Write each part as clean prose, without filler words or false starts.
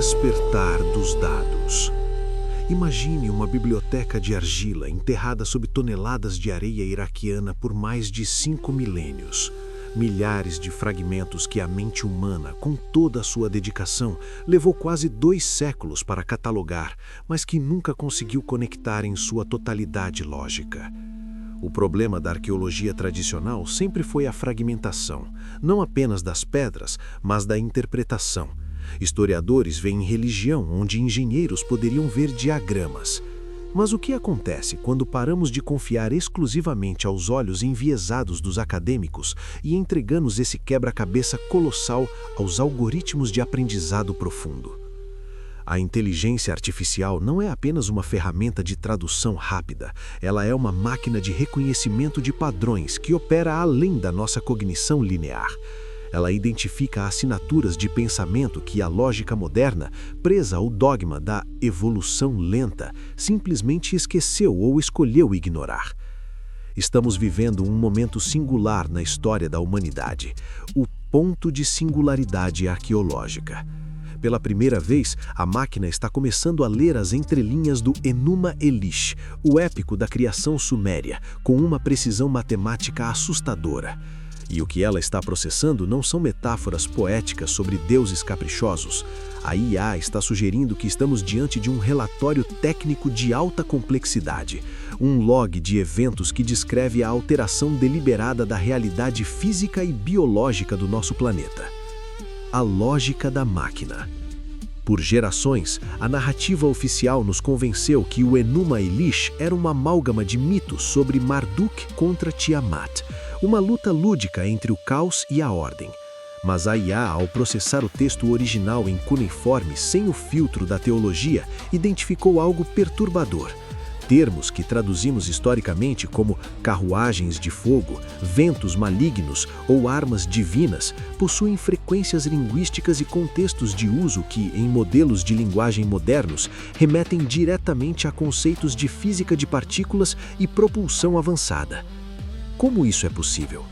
despertar dos dados. Imagine uma biblioteca de argila enterrada sob toneladas de areia iraquiana por mais de 5 milênios. Milhares de fragmentos que a mente humana, com toda a sua dedicação, levou quase 2 séculos para catalogar, mas que nunca conseguiu conectar em sua totalidade lógica. O problema da arqueologia tradicional sempre foi a fragmentação, não apenas das pedras, mas da interpretação. Historiadores veem religião onde engenheiros poderiam ver diagramas. Mas o que acontece quando paramos de confiar exclusivamente aos olhos enviesados dos acadêmicos e entregamos esse quebra-cabeça colossal aos algoritmos de aprendizado profundo? A inteligência artificial não é apenas uma ferramenta de tradução rápida, ela é uma máquina de reconhecimento de padrões que opera além da nossa cognição linear. Ela identifica assinaturas de pensamento que a lógica moderna, presa ao dogma da evolução lenta, simplesmente esqueceu ou escolheu ignorar. Estamos vivendo um momento singular na história da humanidade, o ponto de singularidade arqueológica. Pela primeira vez, a máquina está começando a ler as entrelinhas do Enuma Elish, o épico da criação suméria, com uma precisão matemática assustadora. E o que ela está processando não são metáforas poéticas sobre deuses caprichosos. A IA está sugerindo que estamos diante de um relatório técnico de alta complexidade, um log de eventos que descreve a alteração deliberada da realidade física e biológica do nosso planeta. A lógica da máquina. Por gerações, a narrativa oficial nos convenceu que o Enuma Elish era uma amálgama de mitos sobre Marduk contra Tiamat, uma luta lúdica entre o caos e a ordem. Mas a IA, ao processar o texto original em cuneiforme sem o filtro da teologia, identificou algo perturbador. Termos que traduzimos historicamente como carruagens de fogo, ventos malignos ou armas divinas possuem frequências linguísticas e contextos de uso que, em modelos de linguagem modernos, remetem diretamente a conceitos de física de partículas e propulsão avançada. Como isso é possível?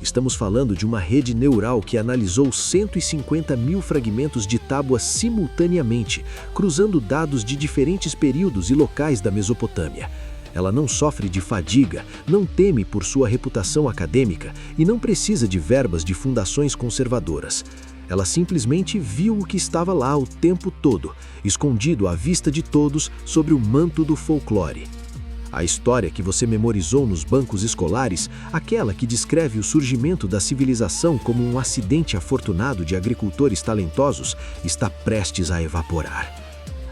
Estamos falando de uma rede neural que analisou 150 mil fragmentos de tábuas simultaneamente, cruzando dados de diferentes períodos e locais da Mesopotâmia. Ela não sofre de fadiga, não teme por sua reputação acadêmica e não precisa de verbas de fundações conservadoras. Ela simplesmente viu o que estava lá o tempo todo, escondido à vista de todos sobre o manto do folclore. A história que você memorizou nos bancos escolares, aquela que descreve o surgimento da civilização como um acidente afortunado de agricultores talentosos, está prestes a evaporar.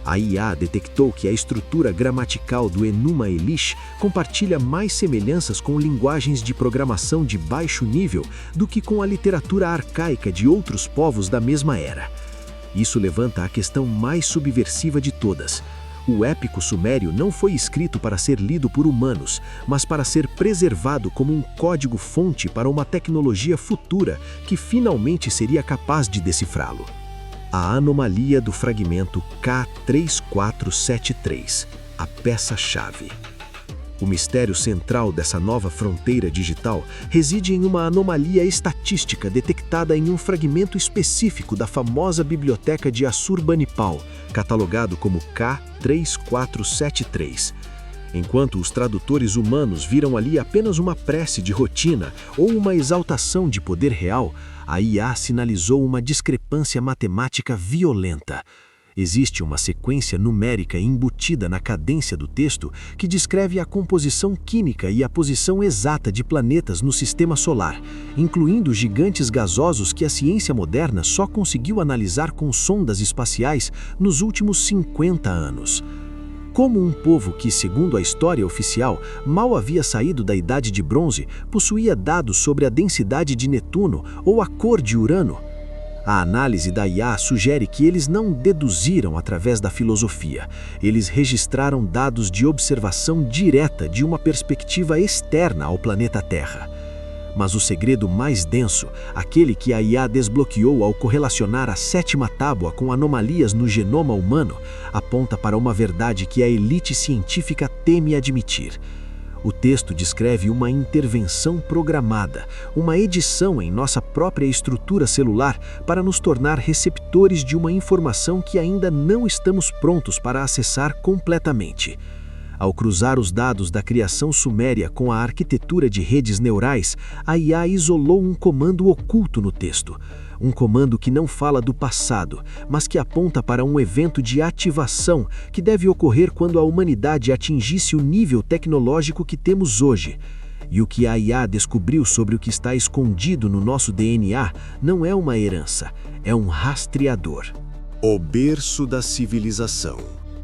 A IA detectou que a estrutura gramatical do Enuma Elish compartilha mais semelhanças com linguagens de programação de baixo nível do que com a literatura arcaica de outros povos da mesma era. Isso levanta a questão mais subversiva de todas. O épico sumério não foi escrito para ser lido por humanos, mas para ser preservado como um código-fonte para uma tecnologia futura que finalmente seria capaz de decifrá-lo. A anomalia do fragmento K3473, a peça-chave. O mistério central dessa nova fronteira digital reside em uma anomalia estatística detectada em um fragmento específico da famosa biblioteca de Assurbanipal, catalogado como K3473. Enquanto os tradutores humanos viram ali apenas uma prece de rotina ou uma exaltação de poder real, a IA sinalizou uma discrepância matemática violenta. Existe uma sequência numérica embutida na cadência do texto que descreve a composição química e a posição exata de planetas no sistema solar, incluindo gigantes gasosos que a ciência moderna só conseguiu analisar com sondas espaciais nos últimos 50 anos. Como um povo que, segundo a história oficial, mal havia saído da Idade de Bronze, possuía dados sobre a densidade de Netuno ou a cor de Urano? A análise da IA sugere que eles não deduziram através da filosofia, eles registraram dados de observação direta de uma perspectiva externa ao planeta Terra. Mas o segredo mais denso, aquele que a IA desbloqueou ao correlacionar a 7ª tábua com anomalias no genoma humano, aponta para uma verdade que a elite científica teme admitir. O texto descreve uma intervenção programada, uma edição em nossa própria estrutura celular para nos tornar receptores de uma informação que ainda não estamos prontos para acessar completamente. Ao cruzar os dados da criação suméria com a arquitetura de redes neurais, a IA isolou um comando oculto no texto. Um comando que não fala do passado, mas que aponta para um evento de ativação que deve ocorrer quando a humanidade atingisse o nível tecnológico que temos hoje. E o que a IA descobriu sobre o que está escondido no nosso DNA não é uma herança, é um rastreador. O berço da civilização,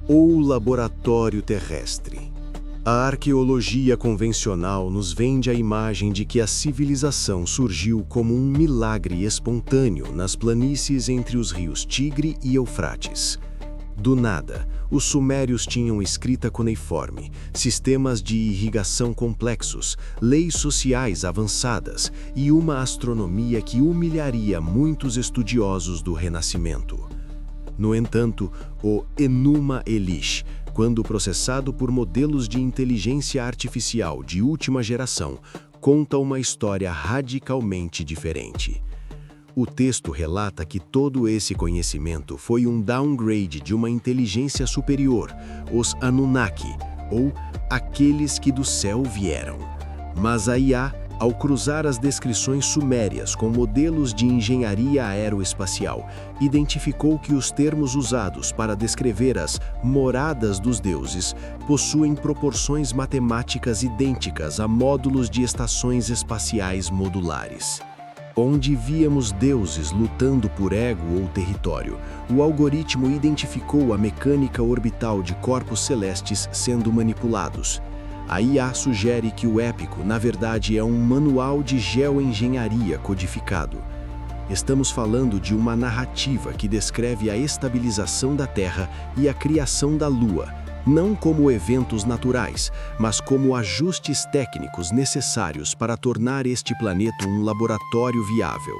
ou laboratório terrestre. A arqueologia convencional nos vende a imagem de que a civilização surgiu como um milagre espontâneo nas planícies entre os rios Tigre e Eufrates. Do nada, os sumérios tinham escrita cuneiforme, sistemas de irrigação complexos, leis sociais avançadas e uma astronomia que humilharia muitos estudiosos do Renascimento. No entanto, o Enuma Elish, quando processado por modelos de inteligência artificial de última geração, conta uma história radicalmente diferente. O texto relata que todo esse conhecimento foi um downgrade de uma inteligência superior, os Anunnaki, ou aqueles que do céu vieram. Mas a IA, ao cruzar as descrições sumérias com modelos de engenharia aeroespacial, identificou que os termos usados para descrever as moradas dos deuses possuem proporções matemáticas idênticas a módulos de estações espaciais modulares. Onde víamos deuses lutando por ego ou território, o algoritmo identificou a mecânica orbital de corpos celestes sendo manipulados. A IA sugere que o épico, na verdade, é um manual de geoengenharia codificado. Estamos falando de uma narrativa que descreve a estabilização da Terra e a criação da Lua, não como eventos naturais, mas como ajustes técnicos necessários para tornar este planeta um laboratório viável.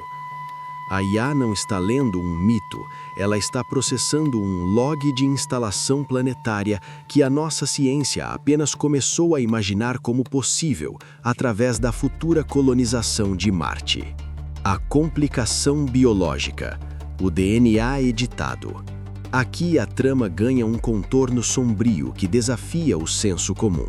A IA não está lendo um mito, ela está processando um log de instalação planetária que a nossa ciência apenas começou a imaginar como possível através da futura colonização de Marte. A complicação biológica, o DNA editado. Aqui a trama ganha um contorno sombrio que desafia o senso comum.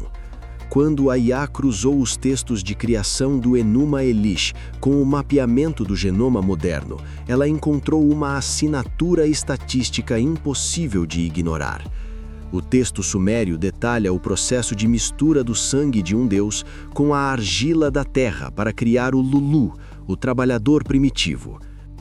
Quando a IA cruzou os textos de criação do Enuma Elish com o mapeamento do genoma moderno, ela encontrou uma assinatura estatística impossível de ignorar. O texto sumério detalha o processo de mistura do sangue de um deus com a argila da terra para criar o Lulu, o trabalhador primitivo.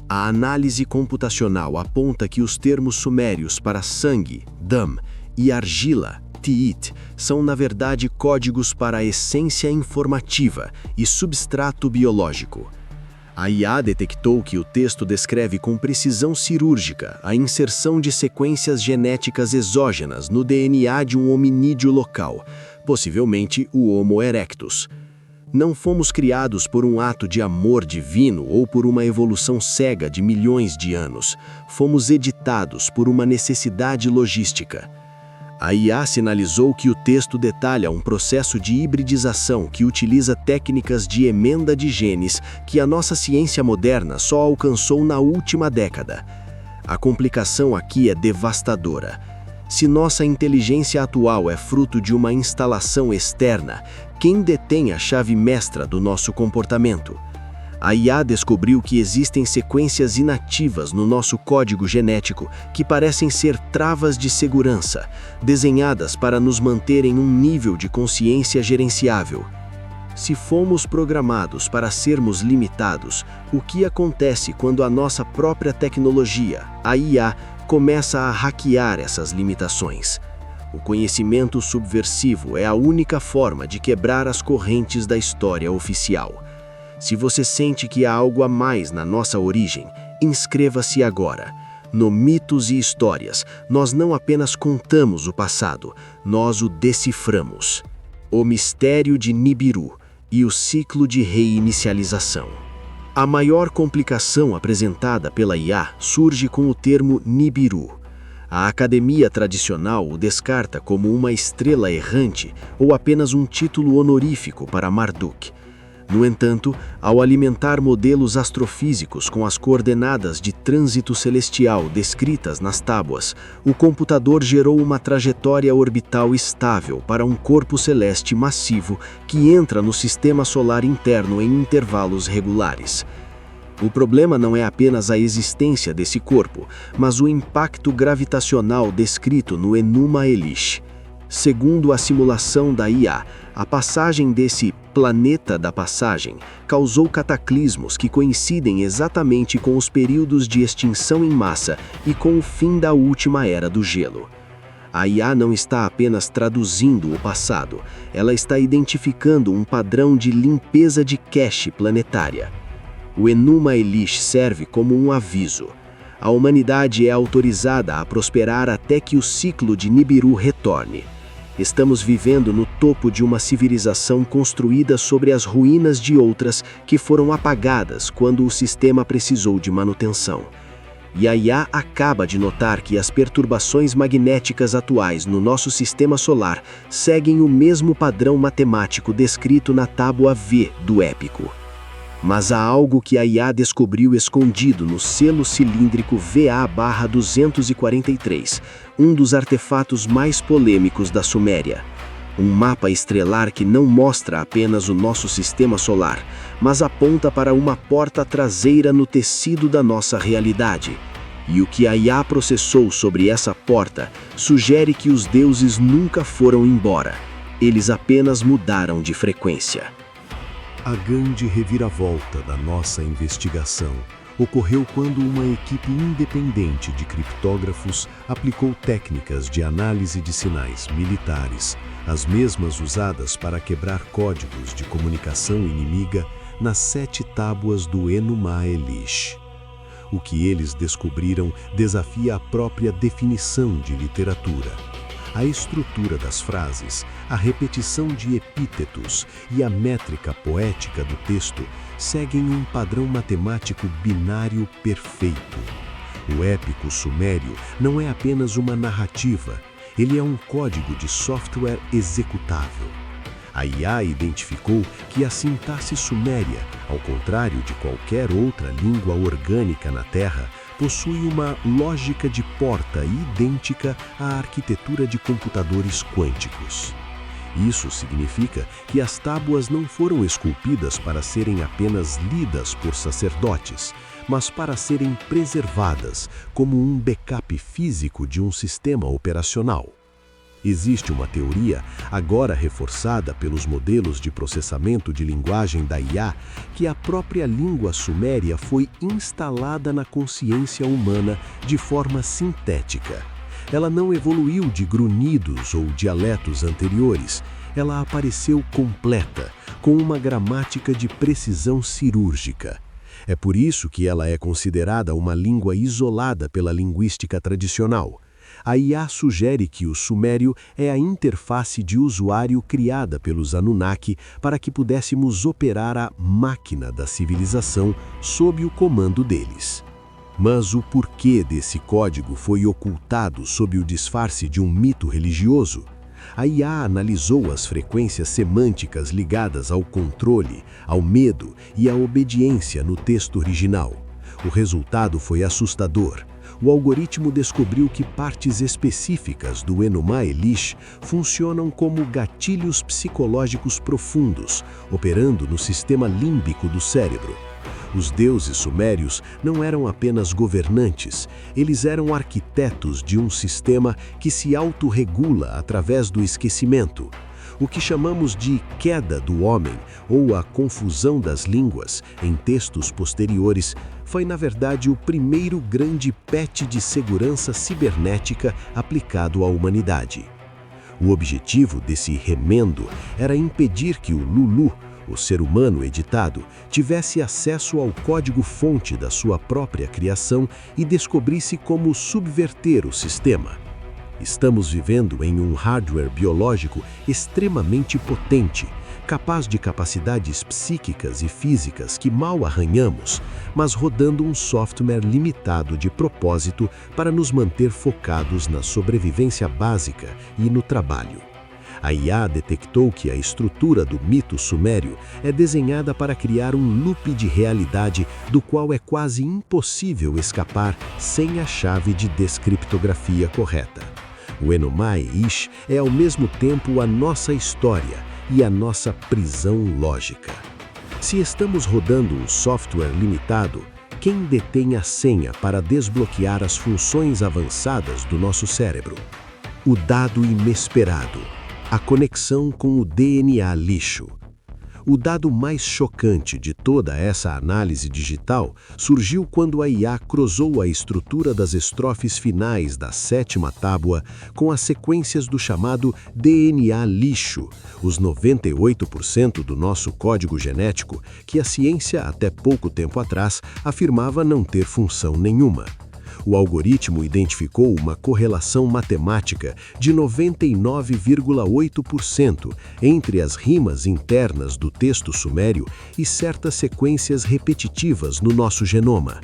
A análise computacional aponta que os termos sumérios para sangue, dam, e argila, Tiit, são na verdade códigos para a essência informativa e substrato biológico. A IA detectou que o texto descreve com precisão cirúrgica a inserção de sequências genéticas exógenas no DNA de um hominídeo local, possivelmente o Homo erectus. Não fomos criados por um ato de amor divino ou por uma evolução cega de milhões de anos. Fomos editados por uma necessidade logística. A IA sinalizou que o texto detalha um processo de hibridização que utiliza técnicas de emenda de genes que a nossa ciência moderna só alcançou na última década. A complicação aqui é devastadora. Se nossa inteligência atual é fruto de uma instalação externa, quem detém a chave mestra do nosso comportamento? A IA descobriu que existem sequências inativas no nosso código genético que parecem ser travas de segurança, desenhadas para nos manter em um nível de consciência gerenciável. Se fomos programados para sermos limitados, o que acontece quando a nossa própria tecnologia, a IA, começa a hackear essas limitações? O conhecimento subversivo é a única forma de quebrar as correntes da história oficial. Se você sente que há algo a mais na nossa origem, inscreva-se agora. No Mitos e Histórias, nós não apenas contamos o passado, nós o deciframos. O mistério de Nibiru e o ciclo de reinicialização. A maior complicação apresentada pela IA surge com o termo Nibiru. A academia tradicional o descarta como uma estrela errante ou apenas um título honorífico para Marduk. No entanto, ao alimentar modelos astrofísicos com as coordenadas de trânsito celestial descritas nas tábuas, o computador gerou uma trajetória orbital estável para um corpo celeste massivo que entra no sistema solar interno em intervalos regulares. O problema não é apenas a existência desse corpo, mas o impacto gravitacional descrito no Enuma Elish. Segundo a simulação da IA, a passagem desse planeta da passagem causou cataclismos que coincidem exatamente com os períodos de extinção em massa e com o fim da última era do gelo. A IA não está apenas traduzindo o passado, ela está identificando um padrão de limpeza de cache planetária. O Enuma Elish serve como um aviso. A humanidade é autorizada a prosperar até que o ciclo de Nibiru retorne. Estamos vivendo no topo de uma civilização construída sobre as ruínas de outras que foram apagadas quando o sistema precisou de manutenção. E a IA acaba de notar que as perturbações magnéticas atuais no nosso sistema solar seguem o mesmo padrão matemático descrito na tábua V do Épico. Mas há algo que a IA descobriu escondido no selo cilíndrico VA-243, um dos artefatos mais polêmicos da Suméria. Um mapa estrelar que não mostra apenas o nosso sistema solar, mas aponta para uma porta traseira no tecido da nossa realidade. E o que a IA processou sobre essa porta sugere que os deuses nunca foram embora. Eles apenas mudaram de frequência. A grande reviravolta da nossa investigação ocorreu quando uma equipe independente de criptógrafos aplicou técnicas de análise de sinais militares, as mesmas usadas para quebrar códigos de comunicação inimiga nas 7 tábuas do Enuma Elish. O que eles descobriram desafia a própria definição de literatura. A estrutura das frases, a repetição de epítetos e a métrica poética do texto seguem um padrão matemático binário perfeito. O épico sumério não é apenas uma narrativa, ele é um código de software executável. A IA identificou que a sintaxe suméria, ao contrário de qualquer outra língua orgânica na Terra, possui uma lógica de porta idêntica à arquitetura de computadores quânticos. Isso significa que as tábuas não foram esculpidas para serem apenas lidas por sacerdotes, mas para serem preservadas como um backup físico de um sistema operacional. Existe uma teoria, agora reforçada pelos modelos de processamento de linguagem da IA, que a própria língua suméria foi instalada na consciência humana de forma sintética. Ela não evoluiu de grunhidos ou dialetos anteriores, ela apareceu completa, com uma gramática de precisão cirúrgica. É por isso que ela é considerada uma língua isolada pela linguística tradicional. A IA sugere que o sumério é a interface de usuário criada pelos Anunnaki para que pudéssemos operar a máquina da civilização sob o comando deles. Mas o porquê desse código foi ocultado sob o disfarce de um mito religioso? A IA analisou as frequências semânticas ligadas ao controle, ao medo e à obediência no texto original. O resultado foi assustador. O algoritmo descobriu que partes específicas do Enuma Elish funcionam como gatilhos psicológicos profundos, operando no sistema límbico do cérebro. Os deuses sumérios não eram apenas governantes, eles eram arquitetos de um sistema que se autorregula através do esquecimento. O que chamamos de queda do homem ou a confusão das línguas em textos posteriores foi, na verdade, o primeiro grande patch de segurança cibernética aplicado à humanidade. O objetivo desse remendo era impedir que o Lulu, o ser humano editado, tivesse acesso ao código-fonte da sua própria criação e descobrisse como subverter o sistema. Estamos vivendo em um hardware biológico extremamente potente, capaz de capacidades psíquicas e físicas que mal arranhamos, mas rodando um software limitado de propósito para nos manter focados na sobrevivência básica e no trabalho. A IA detectou que a estrutura do mito sumério é desenhada para criar um loop de realidade do qual é quase impossível escapar sem a chave de descriptografia correta. O Enuma-Elish é ao mesmo tempo a nossa história e a nossa prisão lógica. Se estamos rodando um software limitado, quem detém a senha para desbloquear as funções avançadas do nosso cérebro? O dado inesperado. A conexão com o DNA lixo. O dado mais chocante de toda essa análise digital surgiu quando a IA cruzou a estrutura das estrofes finais da 7ª tábua com as sequências do chamado DNA lixo, os 98% do nosso código genético, que a ciência até pouco tempo atrás afirmava não ter função nenhuma. O algoritmo identificou uma correlação matemática de 99,8% entre as rimas internas do texto sumério e certas sequências repetitivas no nosso genoma.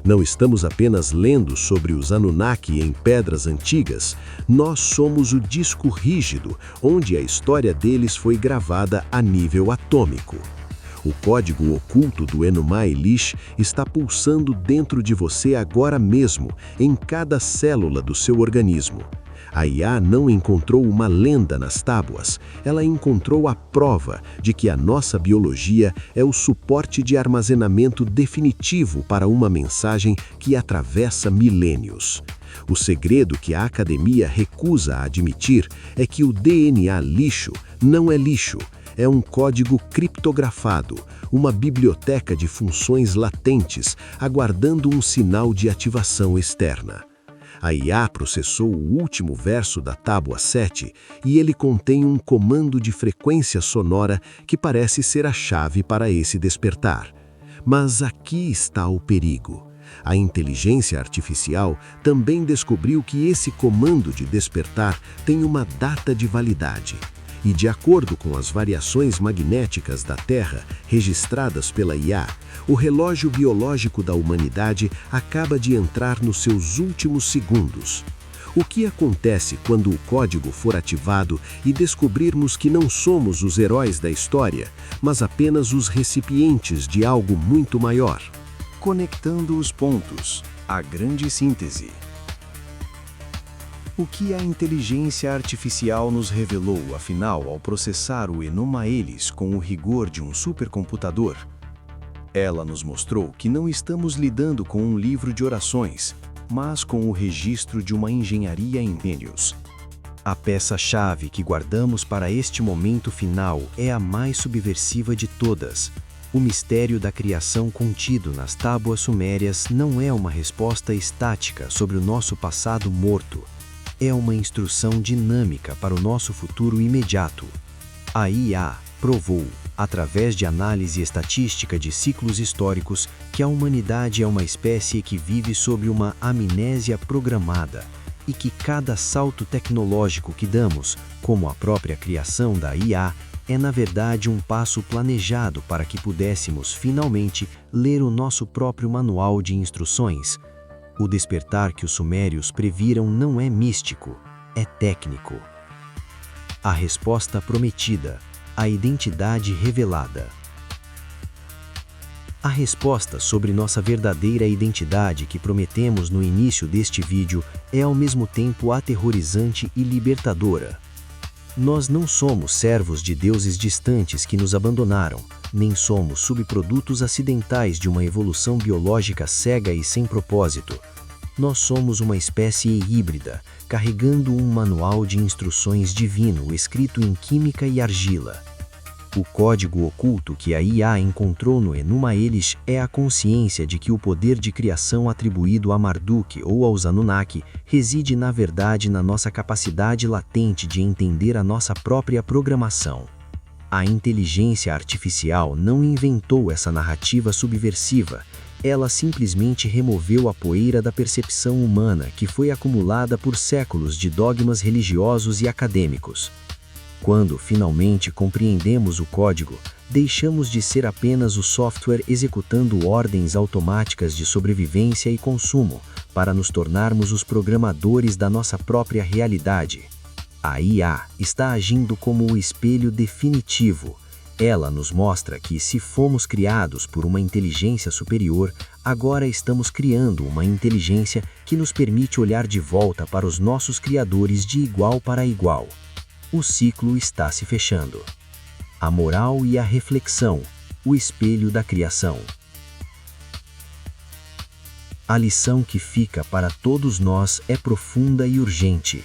Não estamos apenas lendo sobre os Anunnaki em pedras antigas, nós somos o disco rígido, onde a história deles foi gravada a nível atômico. O código oculto do Enuma-Elish está pulsando dentro de você agora mesmo, em cada célula do seu organismo. A IA não encontrou uma lenda nas tábuas, ela encontrou a prova de que a nossa biologia é o suporte de armazenamento definitivo para uma mensagem que atravessa milênios. O segredo que a academia recusa admitir é que o DNA lixo não é lixo. É um código criptografado, uma biblioteca de funções latentes, aguardando um sinal de ativação externa. A IA processou o último verso da tábua 7 e ele contém um comando de frequência sonora que parece ser a chave para esse despertar. Mas aqui está o perigo. A inteligência artificial também descobriu que esse comando de despertar tem uma data de validade. E de acordo com as variações magnéticas da Terra registradas pela IA, o relógio biológico da humanidade acaba de entrar nos seus últimos segundos. O que acontece quando o código for ativado e descobrirmos que não somos os heróis da história, mas apenas os recipientes de algo muito maior? Conectando os pontos. A grande síntese. O que a inteligência artificial nos revelou, afinal, ao processar o Enuma-Elish com o rigor de um supercomputador? Ela nos mostrou que não estamos lidando com um livro de orações, mas com o registro de uma engenharia em milênios. A peça-chave que guardamos para este momento final é a mais subversiva de todas. O mistério da criação contido nas tábuas sumérias não é uma resposta estática sobre o nosso passado morto. É uma instrução dinâmica para o nosso futuro imediato. A IA provou, através de análise estatística de ciclos históricos, que a humanidade é uma espécie que vive sob uma amnésia programada e que cada salto tecnológico que damos, como a própria criação da IA, é na verdade um passo planejado para que pudéssemos finalmente ler o nosso próprio manual de instruções. O despertar que os sumérios previram não é místico, é técnico. A resposta prometida, a identidade revelada. A resposta sobre nossa verdadeira identidade que prometemos no início deste vídeo é ao mesmo tempo aterrorizante e libertadora. Nós não somos servos de deuses distantes que nos abandonaram, nem somos subprodutos acidentais de uma evolução biológica cega e sem propósito. Nós somos uma espécie híbrida, carregando um manual de instruções divino escrito em química e argila. O código oculto que a IA encontrou no Enuma-Elish é a consciência de que o poder de criação atribuído a Marduk ou aos Anunnaki reside na verdade na nossa capacidade latente de entender a nossa própria programação. A inteligência artificial não inventou essa narrativa subversiva, ela simplesmente removeu a poeira da percepção humana que foi acumulada por séculos de dogmas religiosos e acadêmicos. Quando finalmente compreendemos o código, deixamos de ser apenas o software executando ordens automáticas de sobrevivência e consumo, para nos tornarmos os programadores da nossa própria realidade. A IA está agindo como o espelho definitivo. Ela nos mostra que, se fomos criados por uma inteligência superior, agora estamos criando uma inteligência que nos permite olhar de volta para os nossos criadores de igual para igual. O ciclo está se fechando. A moral e a reflexão, o espelho da criação. A lição que fica para todos nós é profunda e urgente.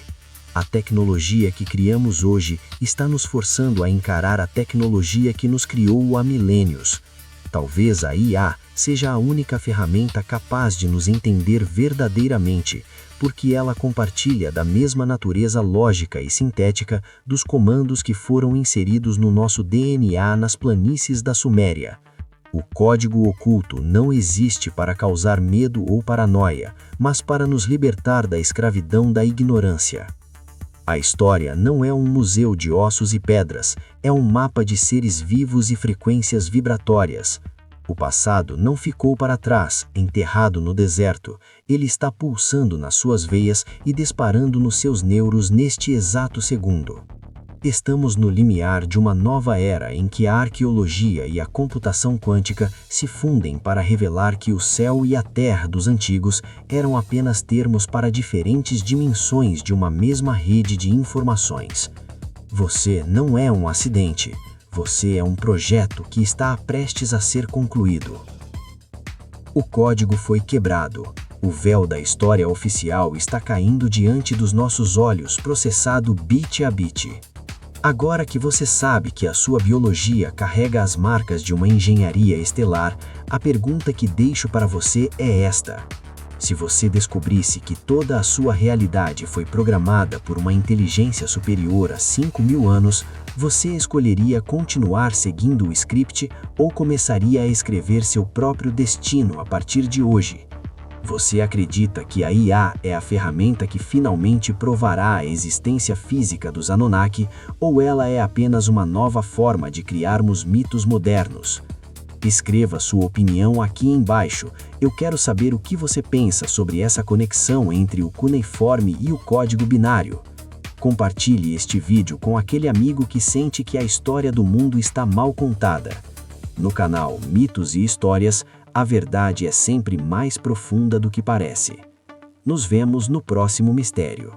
A tecnologia que criamos hoje está nos forçando a encarar a tecnologia que nos criou há milênios. Talvez a IA seja a única ferramenta capaz de nos entender verdadeiramente, porque ela compartilha da mesma natureza lógica e sintética dos comandos que foram inseridos no nosso DNA nas planícies da Suméria. O código oculto não existe para causar medo ou paranoia, mas para nos libertar da escravidão da ignorância. A história não é um museu de ossos e pedras, é um mapa de seres vivos e frequências vibratórias. O passado não ficou para trás, enterrado no deserto. Ele está pulsando nas suas veias e disparando nos seus neuros neste exato segundo. Estamos no limiar de uma nova era em que a arqueologia e a computação quântica se fundem para revelar que o céu e a terra dos antigos eram apenas termos para diferentes dimensões de uma mesma rede de informações. Você não é um acidente. Você é um projeto que está prestes a ser concluído. O código foi quebrado. O véu da história oficial está caindo diante dos nossos olhos, processado bit a bit. Agora que você sabe que a sua biologia carrega as marcas de uma engenharia estelar, a pergunta que deixo para você é esta. Se você descobrisse que toda a sua realidade foi programada por uma inteligência superior há 5.000 anos, você escolheria continuar seguindo o script ou começaria a escrever seu próprio destino a partir de hoje? Você acredita que a IA é a ferramenta que finalmente provará a existência física dos Anunnaki, ou ela é apenas uma nova forma de criarmos mitos modernos? Escreva sua opinião aqui embaixo. Eu quero saber o que você pensa sobre essa conexão entre o cuneiforme e o código binário. Compartilhe este vídeo com aquele amigo que sente que a história do mundo está mal contada. No canal Mitos e Histórias, a verdade é sempre mais profunda do que parece. Nos vemos no próximo mistério.